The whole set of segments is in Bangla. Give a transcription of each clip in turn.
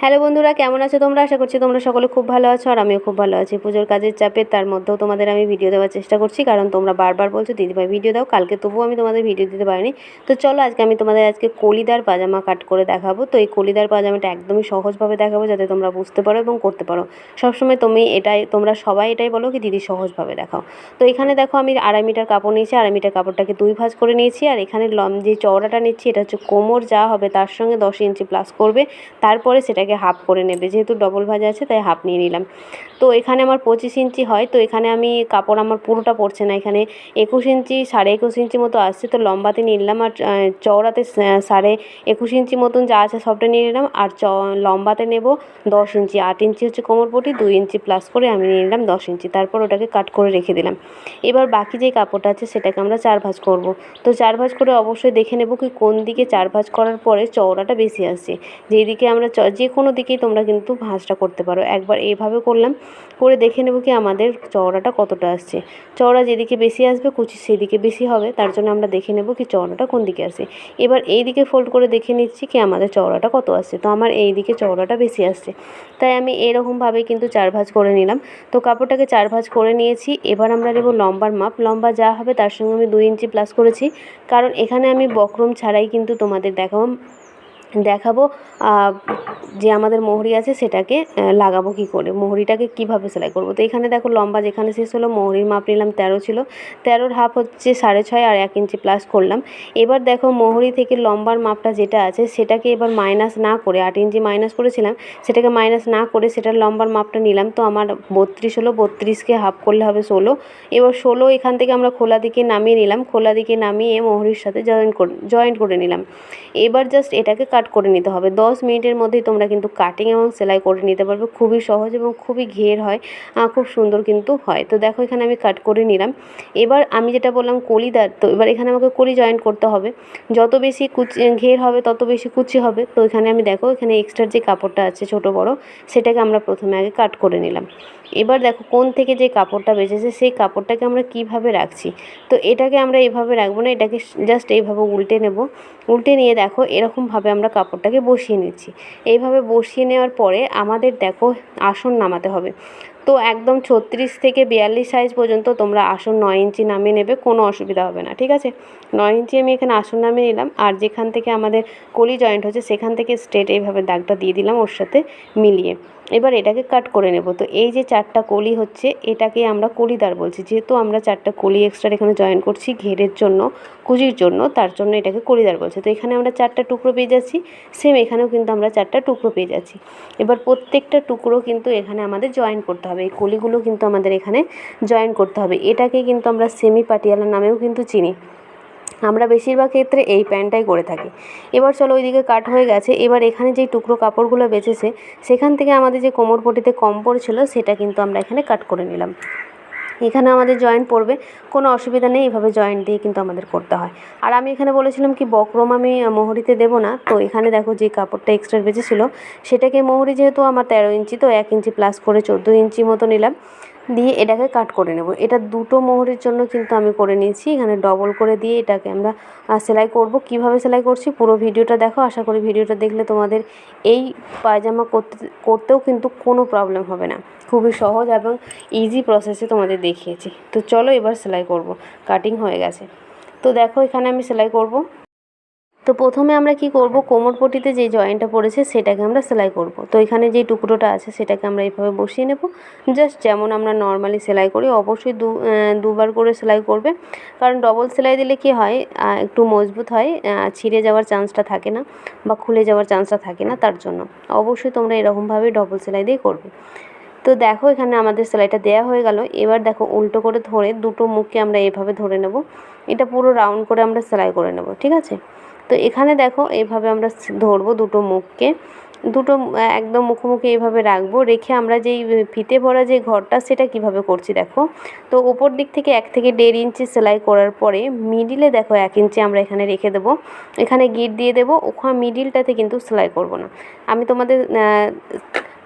হ্যালো বন্ধুরা, কেমন আছো তোমরা? আশা করছি তোমরা সকলে খুব ভালো আছো আর আমিও খুব ভালো আছি। পুজোর কাজের চাপে তার মধ্যেও তোমাদের আমি ভিডিও দেওয়ার চেষ্টা করছি, কারণ তোমরা বারবার বলছো দিদিভাই ভিডিও দাও। কালকে তবুও আমি তোমাদের ভিডিও দিতে পারিনি। তো চলো আজকে আমি তোমাদের কলিদার পাজামা কাট করে দেখাবো। তো এই কলিদার পাজামাটা একদমই সহজভাবে দেখাবো, যাতে তোমরা বুঝতে পারো এবং করতে পারো। সবসময় তোমরা সবাই এটাই বলো কি দিদি সহজভাবে দেখাও। তো এখানে দেখো আমি 2.5 মিটার কাপড় নিয়েছি, 2.5 মিটার কাপড়টাকে 2 ভাঁজ করে নিয়েছি। আর এখানে যে চওড়াটা নিচ্ছি এটা হচ্ছে কোমর যা হবে তার সঙ্গে 10 ইঞ্চি প্লাস করবে, তারপরে সেটাকে হাফ করে নেবে। যেহেতু ডবল ভাঁজ আছে তাই হাফ নিয়ে নিলাম। তো এখানে আমার 25 ইঞ্চি হয়, তো এখানে আমি কাপড় আমার পুরোটা পড়ছে না, এখানে 21 ইঞ্চি 21.5 ইঞ্চি মতো আসছে। তো লম্বাতে নিয়ে নিলাম, আর চওড়াতে 21.5 ইঞ্চি মতন যা আছে সবটা নিয়ে নিলাম। আর লম্বাতে নেব 10 ইঞ্চি, 8 ইঞ্চি হচ্ছে কোমরপটি, 2 ইঞ্চি প্লাস করে আমি নিয়ে নিলাম 10 ইঞ্চি। তারপর ওটাকে কাট করে রেখে দিলাম। এবার বাকি যে কাপড়টা আছে সেটাকে আমরা 4 ভাঁজ করব। তো 4 ভাঁজ করে অবশ্যই দেখে নেব কি কোন দিকে 4 ভাঁজ করার পরে চওড়াটা বেশি আসছে। যেদিকে আমরা যে কোনো দিকেই তোমরা কিন্তু ভাঁজটা করতে পারো। একবার এইভাবে করলাম, করে দেখে নেব কি আমাদের চওড়াটা কতটা আসছে। চওড়া যেদিকে বেশি আসবে কুচি সেদিকে বেশি হবে, তার জন্য আমরা দেখে নেব কি চওড়াটা কোন দিকে আসে। এবার এই দিকে ফোল্ড করে দেখে নিচ্ছি কি আমাদের চওড়াটা কত আসছে। তো আমার এই দিকে চওড়াটা বেশি আসছে, তাই আমি এরকমভাবে কিন্তু 4 ভাঁজ করে নিলাম। তো কাপড়টাকে 4 ভাঁজ করে নিয়েছি। এবার আমরা নেব লম্বার মাপ। লম্বা যা হবে তার সঙ্গে আমি 2 ইঞ্চি প্লাস করেছি, কারণ এখানে আমি বক্রম ছাড়াই কিন্তু তোমাদের দেখাবো যে আমাদের মোহরি আছে সেটাকে লাগাবো কী করে, মোহরিটাকে কীভাবে সেলাই করব। তো এখানে দেখো লম্বা যেখানে শেষ হলো মোহরির মাপ নিলাম 13 ছিল, 13-র হাফ হচ্ছে 6.5 আর 1 ইঞ্চি প্লাস করলাম। এবার দেখো মোহরি থেকে লম্বার মাপটা যেটা আছে সেটাকে এবার মাইনাস না করে, 8 ইঞ্চি মাইনাস করেছিলাম, সেটাকে মাইনাস না করে সেটার লম্বার মাপটা নিলাম। তো আমার 32 হলো, 32কে হাফ করলে হবে 16। এবার 16 এখান থেকে আমরা খোলা দিকে নামিয়ে নিলাম, খোলা দিকে নামিয়ে মোহরির সাথে জয়েন্ট করে নিলাম। এবার জাস্ট এটাকে কাট করে নিতে হবে। 10 মিনিটের মধ্যেই তোমরা কিন্তু কাটিং এবং সেলাই করে নিতে পারবে। খুবই সহজ এবং খুবই ঘের হয়, খুব সুন্দর কিন্তু হয়। তো দেখো এখানে আমি কাট করে নিলাম। এবার আমি যেটা বললাম কলিদার, তো এবার এখানে আমাকে কলি জয়েন্ট করতে হবে। যত বেশি ঘের হবে তত বেশি কুচি হবে। তো এখানে আমি দেখো এখানে এক্সট্রা যে কাপড়টা আছে ছোটো বড়ো, সেটাকে আমরা প্রথমে আগে কাট করে নিলাম। এবার দেখো কোণ থেকে যে কাপড়টা বেঁচেছে সেই কাপড়টাকে আমরা কিভাবে রাখছি। তো এটাকে আমরা এইভাবে রাখবো না, এটাকে জাস্ট এইভাবে উল্টে নেব। উল্টে নিয়ে দেখো এরকমভাবে আমরা কাপড়টাকে বসিয়ে নিচ্ছি। এইভাবে বসিয়ে নেওয়ার পরে আমাদের দেখো আসন নামাতে হবে। তো একদম 36 থেকে 42 সাইজ পর্যন্ত তোমরা আসন 9 ইঞ্চি নামিয়ে নেবে, কোনো অসুবিধা হবে না, ঠিক আছে। 9 ইঞ্চি আমি এখানে আসন নামিয়ে নিলাম। আর যেখান থেকে আমাদের কলি জয়েন্ট হচ্ছে সেখান থেকে স্ট্রেট এইভাবে দাগটা দিয়ে দিলাম ওর সাথে মিলিয়ে। এবার এটাকে কাট করে নেব। তো এই যে 4টা কলি হচ্ছে এটাকে আমরা কলিদার বলছি, যেহেতু আমরা 4টা কলি এক্সট্রা এখানে জয়েন করছি ঘেরের জন্য, কুচির জন্য, তার জন্য এটাকে কলিদার বলছে। তো এখানে আমরা 4টা টুকরো পেয়ে যাচ্ছি, সেম এখানেও কিন্তু আমরা 4টা টুকরো পেয়ে যাচ্ছি। এবার প্রত্যেকটা টুকরো কিন্তু এখানে আমাদের জয়েন করতে হবে, এই কলিগুলো কিন্তু আমাদের এখানে জয়েন করতে হবে। এটাকে কিন্তু আমরা সেমি পাটিয়ালা নামেও কিন্তু চিনি। আমরা বেশিরভাগ ক্ষেত্রে এই প্যান্টটাই করে থাকি। এবার চলো ওইদিকে কাট হয়ে গেছে। এবার এখানে যেই টুকরো কাপড়গুলো বেঁচেছে সেখান থেকে আমাদের যে কোমরপটিতে কম পড়েছিল সেটা কিন্তু আমরা এখানে কাট করে নিলাম। এখানে আমাদের জয়েন্ট পড়বে, কোনো অসুবিধা নেই, এইভাবে জয়েন্ট দিয়ে কিন্তু আমাদের করতে হয়। আর আমি এখানে বলেছিলাম কি বক্রম আমি মোহরিতে দেবো না। তো এখানে দেখো যে কাপড়টা এক্সট্রা বেঁচেছিল সেটাকে মোহরি যেহেতু আমার 13 ইঞ্চি, তো 1 ইঞ্চি প্লাস করে 14 ইঞ্চি মতো নিলাম, দিয়ে এটাকে কাট করে নেব। এটা দুটো মোহরের জন্য কিন্তু আমি করে নিয়েছি। এখানে ডবল করে দিয়ে এটাকে আমরা সেলাই করব। কিভাবে সেলাই করছি পুরো ভিডিওটা দেখো। আশা করি ভিডিওটা দেখলে তোমাদের এই পায়জামা করতেও কিন্তু কোনো প্রবলেম হবে না। খুবই সহজ এবং ইজি প্রসেসে তোমাদের দেখিয়েছি। তো চলো এবার সেলাই করব। কাটিং হয়ে গেছে, তো দেখো এখানে আমি সেলাই করব। তো প্রথমে আমরা কি করব, কোমরপটিতে যে জয়েন্টটা পড়েছে সেটাকে আমরা সেলাই করব। তো এখানে যে টুকরোটা আছে সেটাকে আমরা এইভাবে বসিয়ে নেব, জাস্ট যেমন আমরা নর্মালি সেলাই করি। অবশ্যই দুবার করে সেলাই করবে, কারণ ডবল সেলাই দিলে কি হয় একটু মজবুত হয়, ছিঁড়ে যাওয়ার চান্সটা থাকে না বা খুলে যাওয়ার চান্সটা থাকে না। তার জন্য অবশ্যই তোমরা এরকমভাবে ডবল সেলাই দিয়ে করবে। তো দেখো এখানে আমাদের সেলাইটা দেওয়া হয়ে গেল। এবার দেখো উল্টো করে ধরে দুটো মুখকে আমরা এভাবে ধরে নেব। এটা পুরো রাউন্ড করে আমরা সেলাই করে নেব, ঠিক আছে। তো এখানে দেখো এইভাবে আমরা ধরবো দুটো মুখকে, দুটো একদম মুখোমুখি এইভাবে রাখবো। রেখে আমরা যেই ফিতে ভরা যে ঘরটা সেটা কিভাবে করছি দেখো। তো ওপর দিক থেকে 1 থেকে 1.5 ইঞ্চি সেলাই করার পরে মিডিলে দেখো 1 ইঞ্চি আমরা এখানে রেখে দেবো, এখানে গিট দিয়ে দেবো। ওখানে মিডিলটাতে কিন্তু সেলাই করব না, আমি তোমাদের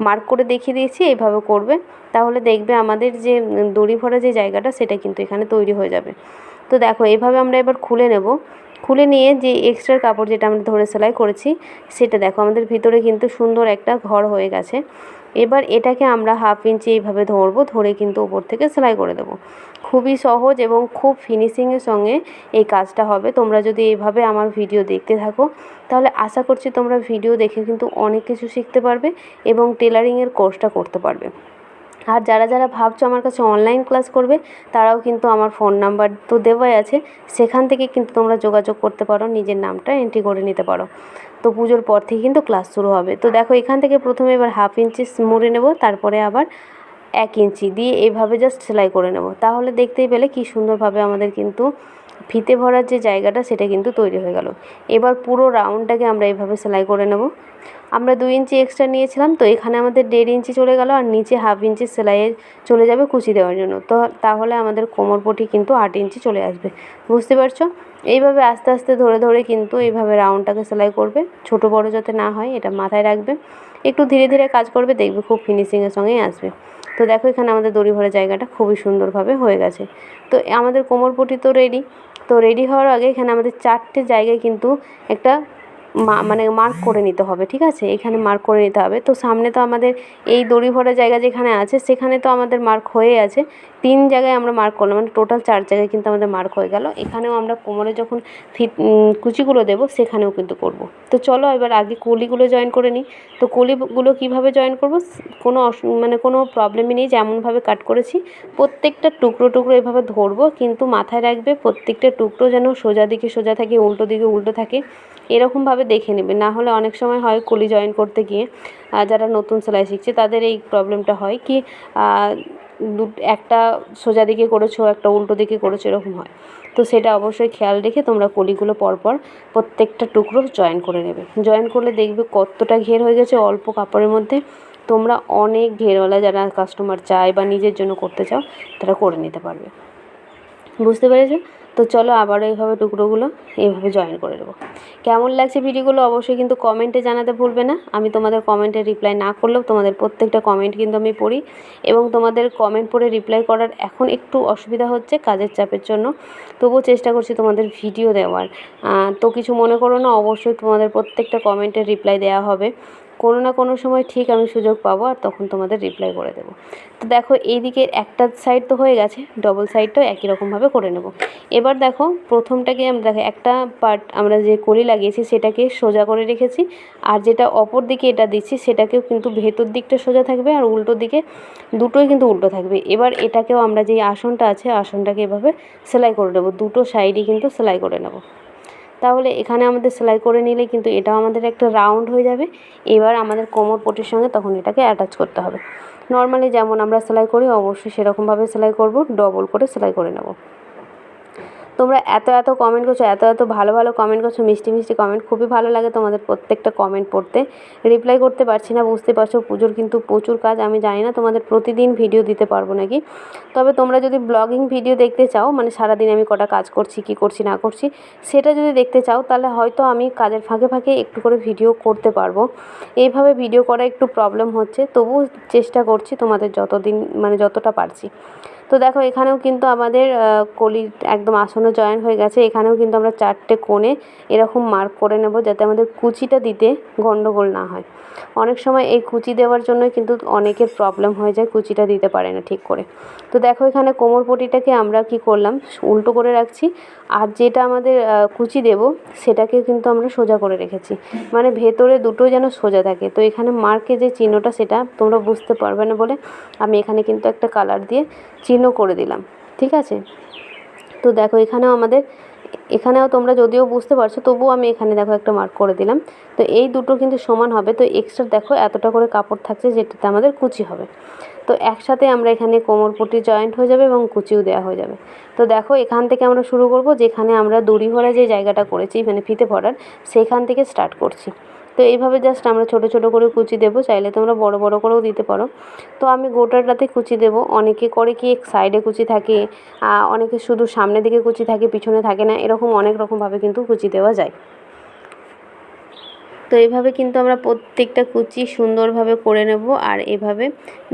মার্ক করে দেখিয়ে দিয়েছি, এইভাবে করবে। তাহলে দেখবে আমাদের যে দড়ি ভরা যে জায়গাটা সেটা কিন্তু এখানে তৈরি হয়ে যাবে। তো দেখো এইভাবে আমরা এবার খুলে নেব। খুলে নিয়ে যে এক্সট্রা কাপড় যেটা আমরা ধরে সেলাই করেছি সেটা দেখো আমাদের ভিতরে কিন্তু সুন্দর একটা ঘর হয়ে গেছে। এবার এটাকে আমরা 1/2 ইঞ্চি এইভাবে ধরবো, ধরে কিন্তু ওপর থেকে সেলাই করে দেবো। খুবই সহজ এবং খুব ফিনিশিংয়ের সঙ্গে এই কাজটা হবে। তোমরা যদি এইভাবে আমার ভিডিও দেখতে থাকো তাহলে আশা করছি তোমরা ভিডিও দেখে কিন্তু অনেক কিছু শিখতে পারবে এবং টেলারিংয়ের কোর্সটা করতে পারবে। আর যারা যারা ভাবছো আমার কাছে অনলাইন ক্লাস করবে তারাও কিন্তু আমার ফোন নাম্বার তো দেওয়াই আছে, সেখান থেকে কিন্তু তোমরা যোগাযোগ করতে পারো, নিজের নামটা এন্ট্রি করে নিতে পারো। তো পুজোর পর থেকে কিন্তু ক্লাস শুরু হবে। তো দেখো এখান থেকে প্রথমে এবার 1/2 ইঞ্চি মুড়ে নেব, তারপরে আবার 1 ইঞ্চি দিয়ে এইভাবে জাস্ট সেলাই করে নেব। তাহলে দেখতেই পেলে কি সুন্দরভাবে আমাদের কিন্তু ফিতে ভরার যে জায়গাটা সেটা কিন্তু তৈরি হয়ে গেল। এবার পুরো রাউন্ডটাকে আমরা এইভাবে সেলাই করে নেব। আমরা 2 ইঞ্চি এক্সট্রা নিয়েছিলাম, তো এখানে আমাদের 1.5 ইঞ্চি চলে গেল, আর নিচে 1/2 ইঞ্চি সেলাইয়ে চলে যাবে কুচি দেওয়ার জন্য। তো তাহলে আমাদের কোমরপটি কিন্তু 8 ইঞ্চি চলে আসবে। বুঝতে পারছো? এইভাবে আস্তে আস্তে ধরে ধরে কিন্তু এইভাবে রাউন্ডটাকে সেলাই করবে, ছোট বড় যাতে না হয় এটা মাথায় রাখবে। একটু ধীরে ধীরে কাজ করবে, দেখবে খুব ফিনিশিংয়ের সঙ্গেই আসবে। তো দেখো এখানে আমাদের দড়ি ভরা জায়গাটা খুবই সুন্দরভাবে হয়ে গেছে। তো আমাদের কোমরপটি তো রেডি। তো রেডি হওয়ার আগে এখানে আমাদের 4টে জায়গায় কিন্তু একটা মানে মার্ক করে নিতে হবে, ঠিক আছে? এখানে মার্ক করে নিতে হবে। তো সামনে তো আমাদের এই দড়ি ভরা জায়গা যেখানে আছে সেখানে তো আমাদের মার্ক হয়ে আছে, 3 জায়গায় আমরা মার্ক করলাম, মানে টোটাল 4 জায়গায় কিন্তু আমাদের মার্ক হয়ে গেল। এখানেও আমরা কোমরে যখন কুচিগুলো দেবো সেখানেও কিন্তু করব। তো চলো এবার আগে কলিগুলো জয়েন করে নিই। তো কলিগুলো কীভাবে জয়েন করব, কোনো মানে কোনো প্রবলেমই নেই, যেমনভাবে কাট করেছি প্রত্যেকটা টুকরো টুকরো এভাবে ধরবো, কিন্তু মাথায় রাখবে প্রত্যেকটা টুকরো যেন সোজা দিকে সোজা থাকে, উল্টো দিকে উল্টো থাকে, এরকমভাবে দেখে নেবে। না হলে অনেক সময় হয় কলি জয়েন করতে গিয়ে যারা নতুন সেলাই শিখছে তাদের এই প্রবলেমটা হয় কি একটা সোজা দিকে করেছো একটা উল্টো দিকে করেছো, এরকম হয়। তো সেটা অবশ্যই খেয়াল রেখে তোমরা কলিগুলো পরপর প্রত্যেকটা টুকরো জয়েন করে নেবে। জয়েন করলে দেখবে কতটা ঘের হয়ে গেছে অল্প কাপড়ের মধ্যে। তোমরা অনেক ঘেরওয়ালা যারা কাস্টমার চায় বা নিজের জন্য করতে চাও তারা করে নিতে পারবে। বুঝতে পেরেছো? তো চলো আবারও এইভাবে টুকরোগুলো এইভাবে জয়েন করে দেবো। কেমন লাগছে ভিডিওগুলো অবশ্যই কিন্তু কমেন্টে জানাতে ভুলবে না। আমি তোমাদের কমেন্টে রিপ্লাই না করলেও তোমাদের প্রত্যেকটা কমেন্ট কিন্তু আমি পড়ি, এবং তোমাদের কমেন্ট পড়ে রিপ্লাই করার এখন একটু অসুবিধা হচ্ছে কাজের চাপের জন্য, তবুও চেষ্টা করছি তোমাদের ভিডিও দেওয়ার। তো কিছু মনে করো না, অবশ্যই তোমাদের প্রত্যেকটা কমেন্টের রিপ্লাই দেওয়া হবে। কোনো না কোনো সময় ঠিক আমি সুযোগ পাবো আর তখন তোমাদের রিপ্লাই করে দেবো। তো দেখো এইদিকে একটা সাইড তো হয়ে গেছে, ডবল সাইডটাও একই রকমভাবে করে নেব। এবার দেখো প্রথমটাকে আমরা দেখো একটা পার্ট আমরা যে কলি লাগিয়েছি সেটাকে সোজা করে রেখেছি, আর যেটা অপর দিকে এটা দিচ্ছি সেটাকেও কিন্তু ভেতর দিকটা সোজা থাকবে আর উল্টো দিকে দুটোই কিন্তু উল্টো থাকবে। এবার এটাকেও আমরা যেই আসনটা আছে আসনটাকে এভাবে সেলাই করে নেব, দুটো সাইডই কিন্তু সেলাই করে নেব। তাহলে এখানে আমাদের সেলাই করে নিলে কিন্তু এটাও আমাদের একটা রাউন্ড হয়ে যাবে। এবার আমাদের কোমর পটির সঙ্গে তখন এটাকে অ্যাটাচ করতে হবে। নর্মালি যেমন আমরা সেলাই করি অবশ্যই সেরকমভাবে সেলাই করব, ডবল করে সেলাই করে নেব। তোমরা এত এত কমেন্ট করছো, এত এত ভালো ভালো কমেন্ট করছো, মিষ্টি মিষ্টি কমেন্ট, খুবই ভালো লাগে তোমাদের প্রত্যেকটা কমেন্ট পড়তে। রিপ্লাই করতে পারছি না, বুঝতে পারছো পুজোর কিন্তু প্রচুর কাজ। আমি জানি না তোমাদের প্রতিদিন ভিডিও দিতে পারবো নাকি, তবে তোমরা যদি ব্লগিং ভিডিও দেখতে চাও, মানে সারাদিন আমি কটা কাজ করছি কী করছি না করছি সেটা যদি দেখতে চাও, তাহলে হয়তো আমি কাজের ফাঁকে ফাঁকে একটু করে ভিডিও করতে পারবো। এইভাবে ভিডিও করা একটু প্রবলেম হচ্ছে, তবুও চেষ্টা করছি তোমাদের যতদিন মানে যতটা পারছি। তো দেখো এখানেও কিন্তু আমাদের কলি একদম আসনে জয়েন হয়ে গেছে। এখানেও কিন্তু আমরা 4টে কোণে এরকম মার্ক করে নেব, যাতে আমাদের কুচিটা দিতে গন্ডগোল না হয়। অনেক সময় এই কুচি দেওয়ার জন্য কিন্তু অনেকের প্রবলেম হয়ে যায়, কুচিটা দিতে পারে না ঠিক করে। তো দেখো এখানে কোমর পটিটাকে আমরা কি করলাম, উল্টো করে রাখছি, আর যেটা আমাদের কুচি দেব সেটাকে কিন্তু আমরা সোজা করে রেখেছি, মানে ভেতরে দুটো যেন সোজা থাকে। তো এখানে মার্কে যে চিহ্নটা সেটা তোমরা বুঝতে পারবে না বলে আমি এখানে কিন্তু একটা কালার দিয়ে চিহ্ন করে দিলাম, ঠিক আছে? তো দেখো এখানেও তোমরা যদিও বুঝতে পারছো, তবুও আমি এখানে দেখো একটা মার্ক করে দিলাম। তো এই দুটো কিন্তু সমান হবে। তো এক্সট্রা দেখো এতটা করে কাপড় থাকছে যেটাতে আমাদের কুচি হবে। তো একসাথে আমরা এখানে কোমরপটি জয়েন্ট হয়ে যাবে এবং কুচিও দেওয়া হয়ে যাবে। তো দেখো এখান থেকে আমরা শুরু করব, যেখানে আমরা দড়ি ভরা যে জায়গাটা করেছি মানে ফিতে ভরার, সেখান থেকে স্টার্ট করছি। তো এইভাবে জাস্ট আমরা ছোট ছোট করে কুচি দেবো, চাইলে তোমরা বড় বড় করেও দিতে পারো। তো আমি গোটাটাতে কুচি দেব। অনেকে করে কি সাইডে কুচি থাকে, অনেকে শুধু সামনের দিকে কুচি থাকে পিছনে থাকে না, এরকম অনেক রকমভাবে কিন্তু কুচি দেওয়া যায়। তো এইভাবে কিন্তু আমরা প্রত্যেকটা কুচি সুন্দরভাবে করে নেব, আর এভাবে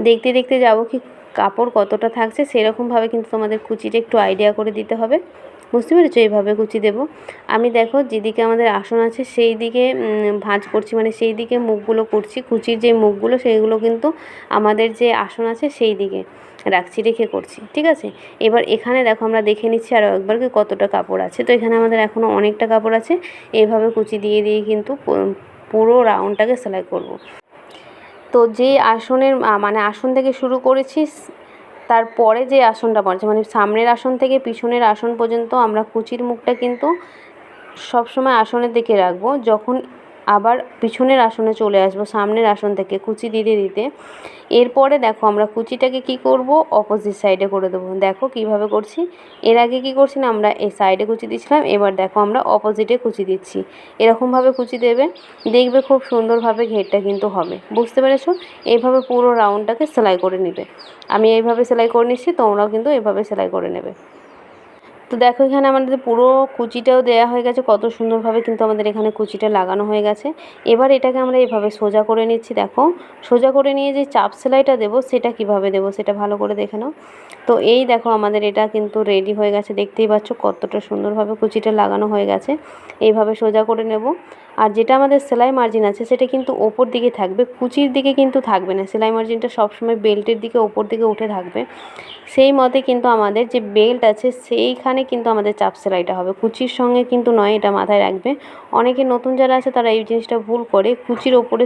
দেখতে দেখতে যাব কি কাপড় কতটা থাকছে, সেরকমভাবে কিন্তু তোমাদের কুচিটা একটু আইডিয়া করে দিতে হবে। বুঝতে পেরেছো? এইভাবে কুচি দেবো। আমি দেখো যেদিকে আমাদের আসন আছে সেই দিকে ভাঁজ করছি, মানে সেই দিকে মুখগুলো করছি, কুচির যে মুখগুলো সেইগুলো কিন্তু আমাদের যে আসন আছে সেই দিকে রাখছি, রেখে করছি, ঠিক আছে? এবার এখানে দেখো আমরা দেখে নিচ্ছি আরও একবার কি কতটা কাপড় আছে। তো এখানে আমাদের এখনও অনেকটা কাপড় আছে। এইভাবে কুচি দিয়ে দিয়ে কিন্তু পুরো রাউন্ডটাকে সেলাই করব। তো যে আসনের মানে আসন থেকে শুরু করেছি, তারপরে যে আসনটা পড়ছে মানে সামনের আসন থেকে পিছনের আসন পর্যন্ত আমরা কুচির মুখটা কিন্তু সবসময় আসনের দিকে রাখবো। যখন আবার পিছনের আসনে চলে আসবো সামনের আসন থেকে কুচি দিতে দিতে, এরপরে দেখো আমরা কুচিটাকে কি করব, অপোজিট সাইডে করে দেবো। দেখো কিভাবে করছি। এর আগে কি করছি না, আমরা এই সাইডে কুচি দিচ্ছিলাম, এবার দেখো আমরা অপোজিটে কুচি দিচ্ছি। এরকমভাবে কুচি দেবে, দেখবে খুব সুন্দরভাবে ঘেরটা কিন্তু হবে। বুঝতে পেরেছো? এইভাবে পুরো রাউন্ডটাকে সেলাই করে নেবে। আমি এইভাবে সেলাই করে নিচ্ছি, তোমরাও কিন্তু এইভাবে সেলাই করে নেবে। তো দেখো এখানে আমাদের পুরো কুচিটাও দেয়া হয়ে গেছে, কত সুন্দরভাবে কিন্তু আমাদের এখানে কুচিটা লাগানো হয়ে গেছে। এবার এটাকে আমরা এভাবে সোজা করে নিচ্ছি। দেখো সোজা করে নিয়ে যে চাপ সেলাইটা দেবো সেটা কিভাবে দেবো সেটা ভালো করে দেখে নাও। তো এই দেখো আমাদের এটা কিন্তু রেডি হয়ে গেছে, দেখতেই পাচ্ছ কতটা সুন্দরভাবে কুচিটা লাগানো হয়ে গেছে। এইভাবে সোজা করে নেব। আর যেটা আমাদের সেলাই মার্জিন আছে সেটা কিন্তু ওপর দিকে থাকবে, কুচির দিকে কিন্তু থাকবে না। সেলাই মার্জিনটা সবসময় বেল্টের দিকে ওপর দিকে উঠে থাকবে। সেই মতে কিন্তু আমাদের যে বেল্ট আছে সেইখানে কিন্তু আমাদের চাপ সেলাইটা হবে, কুচির সঙ্গে কিন্তু নয়, এটা মাথায় রাখবে। অনেকে নতুন যারা আছে তারা এই জিনিসটা ভুল করে, কুচির ওপরে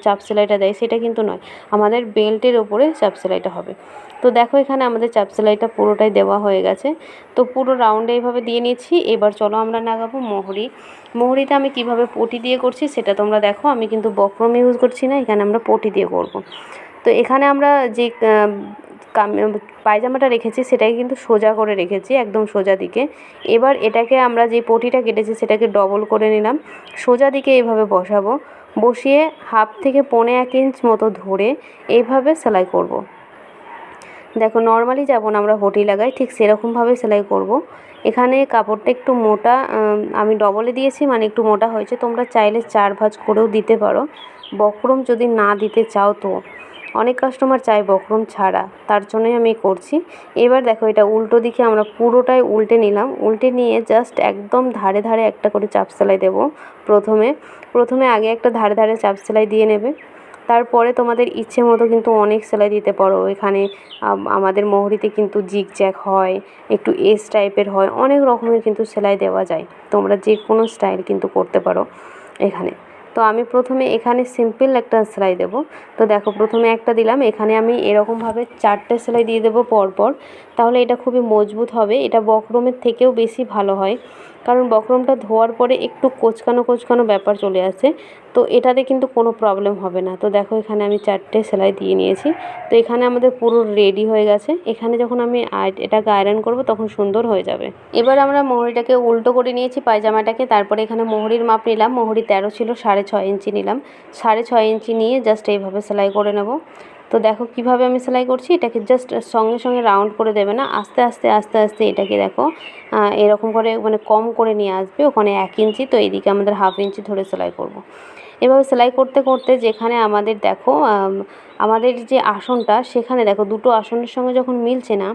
চাপ সেলাইটা দেয়, সেটা কিন্তু নয়, আমাদের বেল্টের ওপরে চাপ সেলাইটা হবে। তো দেখো এখানে আমাদের চাপ সেলাইটা পুরোটাই দেওয়া হয়ে গেছে। তো পুরো রাউন্ডে এইভাবে দিয়ে নিয়েছি। এবার চলো আমরা লাগাবো মোহরি। মোহরিটা আমি কিভাবে পটি দিয়ে করছি সেটা তোমরা দেখো। আমি কিন্তু বক্রম ইউজ করছি না, এখানে আমরা পটি দিয়ে করব। তো এখানে আমরা যে পায়জামাটা রেখেছি সেটাকে কিন্তু সোজা করে রেখেছি, একদম সোজা দিকে। এবার এটাকে আমরা যে পটিটা কেটেছি সেটাকে ডবল করে নিলাম, সোজা দিকে এইভাবে বসাবো। বসিয়ে হাফ থেকে 1.25 ইঞ্চ মতো ধরে এইভাবে সেলাই করব। দেখো নর্মালি যেমন আমরা পটি লাগাই ঠিক সেরকমভাবে সেলাই করব। এখানে কাপড়টা একটু মোটা, আমি ডবলে দিয়েছি মানে একটু মোটা হয়েছে। তোমরা চাইলে 4 ভাঁজ করেও দিতে পারো, বক্রম যদি না দিতে চাও তো। অনেক কাস্টমার চায় বক্রম ছাড়া, তার জন্যই আমি করছি। এবার দেখো এটা উল্টো দিকে আমরা পুরোটাই উল্টে নিলাম। উল্টে নিয়ে জাস্ট একদম ধারে ধারে একটা করে চাপ সেলাই দেবো। প্রথমে আগে একটা ধারে ধারে চাপ সেলাই দিয়ে নেবে। তারপরে তোমাদের ইচ্ছে মতো কিন্তু অনেক সেলাই দিতে পারো। এখানে আমাদের মোহরিতে কিন্তু জিগজ্যাগ হয়, একটু এস টাইপের হয়, অনেক রকমের কিন্তু সেলাই দেওয়া যায়। তোমরা যে কোনো স্টাইল কিন্তু করতে পারো এখানে। তো আমি প্রথমে এখানে সিম্পল একটা সেলাই দেব। তো দেখো প্রথমে একটা দিলাম, এখানে আমি এরকমভাবে 4টে সেলাই দিয়ে দেবো পরপর। তাহলে এটা খুবই মজবুত হবে, এটা বক্রমের থেকেও বেশি ভালো হয়। কারণ বক্রমটা ধোয়ার পরে একটু কোঁচকানো কোঁচকানো ব্যাপার চলে আসে, তো এটাতে কিন্তু কোনো প্রবলেম হবে না। তো দেখো এখানে আমি 4টে সেলাই দিয়ে নিয়েছি। তো এখানে আমাদের পুরো রেডি হয়ে গেছে। এখানে যখন আমি এটাকে আয়রন করব তখন সুন্দর হয়ে যাবে। এবার আমরা মোহরিটাকে উল্টো করে নিয়েছি পায়জামাটাকে। তারপরে এখানে মোহরির মাপ নিলাম, মোহরি 13 ছিল, 6.5 ইঞ্চি নিলাম। 6.5 ইঞ্চি নিয়ে জাস্ট এইভাবে সেলাই করে নেব। তো দেখো কিভাবে আমি সেলাই করছি, এটাকে জাস্ট সঙ্গে সঙ্গে রাউন্ড করে দেবে না, আস্তে আস্তে আস্তে আস্তে এটাকে দেখো এরকম করে মানে কম করে নিয়ে আসবে। ওখানে 1 ইঞ্চি, তো এইদিকে আমাদের হাফ ইঞ্চি ধরে সেলাই করব। এভাবে সেলাই করতে করতে যেখানে আমাদের দেখো আমাদের যে আসনটা সেখানে দেখো দুটো আসনের সঙ্গে যখন মিলছে না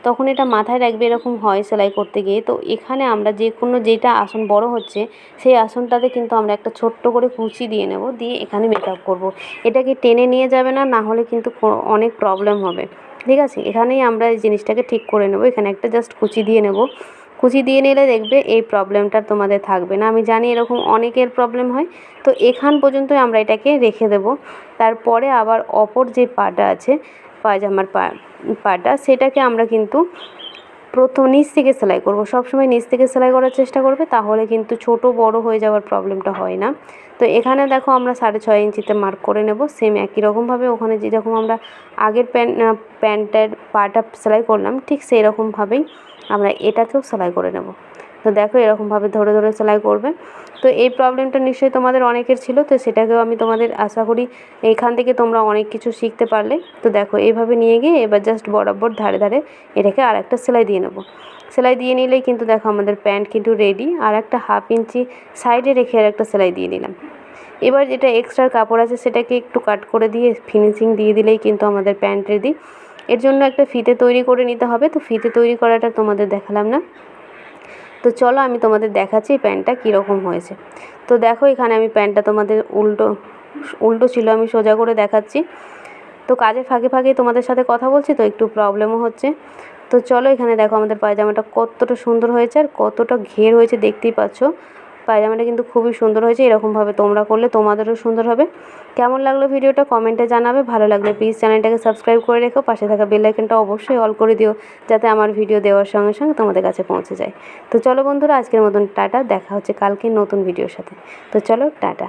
তখন এটা মাথায় রাখবে, এরকম হয় সেলাই করতে গিয়ে। তো এখানে আমরা যে কোনো যেটা আসন বড় হচ্ছে সেই আসনটাতে কিন্তু আমরা একটা ছোট্ট করে কুচি দিয়ে নেব, দিয়ে এখানে মেকআপ করব। এটাকে টেনে নিয়ে যাবে না, না হলে কিন্তু অনেক প্রবলেম হবে। ঠিক আছে, এখানেই আমরা এই জিনিসটাকে ঠিক করে নেব। এখানে একটা জাস্ট কুচি দিয়ে নেব। কুচি দিয়ে নিলে দেখবে এই প্রবলেমটা তোমাদের থাকবে না। আমি জানি এরকম অনেকের প্রবলেম হয়। তো এখান পর্যন্তই আমরা এটাকে রেখে দেব। তারপরে আবার অপর যে পাটা আছে পায়জামার পাটা সেটাকে আমরা কিন্তু প্রথম নিচ থেকে সেলাই করব। সবসময় নিচ থেকে সেলাই করার চেষ্টা করবে, তাহলে কিন্তু ছোট বড় হয়ে যাওয়ার প্রবলেমটা হয় না। তো এখানে দেখো আমরা 6.5 ইঞ্চিতে মার্ক করে নেব। সেম একই রকমভাবে ওখানে যেরকম আমরা আগের প্যান্টের পাটা সেলাই করলাম ঠিক সেই রকমভাবেই আমরা এটাকেও সেলাই করে নেব। তো দেখো এরকমভাবে ধরে ধরে সেলাই করবে। তো এই প্রবলেমটা নিশ্চয়ই তোমাদের অনেকের ছিল, তো সেটাকেও আমি তোমাদের আশা করি এইখান থেকে তোমরা অনেক কিছু শিখতে পারলে। তো দেখো এইভাবে নিয়ে গিয়ে এবার জাস্ট বরাবর ধারে ধারে এটাকে আর একটা সেলাই দিয়ে নেব। সেলাই দিয়ে নিলেই কিন্তু দেখো আমাদের প্যান্ট কিন্তু রেডি। আর একটা হাফ ইঞ্চি সাইডে রেখে আর একটা সেলাই দিয়ে নিলাম। এবার যেটা এক্সট্রা কাপড় আছে সেটাকে একটু কাট করে দিয়ে ফিনিশিং দিয়ে দিলেই কিন্তু আমাদের প্যান্ট রেডি। এর জন্য একটা ফিতে তৈরি করে নিতে হবে। তো ফিতে তৈরি করাটা তোমাদের দেখালাম না। তো চলো আমি তোমাদের দেখাচ্ছি এই প্যান্টটা কীরকম হয়েছে। তো দেখো এখানে আমি প্যান্টটা তোমাদের উল্টো ছিল, আমি সোজা করে দেখাচ্ছি। তো কাজের ফাঁকে ফাঁকে তোমাদের সাথে কথা বলছি তো একটু প্রবলেমও হচ্ছে। তো চলো এখানে দেখো আমাদের পায়জামাটা কতটা সুন্দর হয়েছে আর কতটা ঘের হয়েছে দেখতেই পাচ্ছ। পায়জামাটা কিন্তু খুবই সুন্দর হয়েছে, এরকমভাবে তোমরা করলে তোমাদেরও সুন্দর হবে। কেমন লাগলো ভিডিওটা কমেন্টে জানাবে, ভালো লাগলে প্লিজ চ্যানেলটাকে সাবস্ক্রাইব করে রেখো, পাশে থাকা বেল আইকনটা অবশ্যই অল করে দিও যাতে আমার ভিডিও দেওয়ার সঙ্গে সঙ্গে তোমাদের কাছে পৌঁছে যায়। তো চলো বন্ধুরা, আজকের মতন টাটা, দেখা হচ্ছে কালকে নতুন ভিডিওর সাথে। তো চলো টাটা।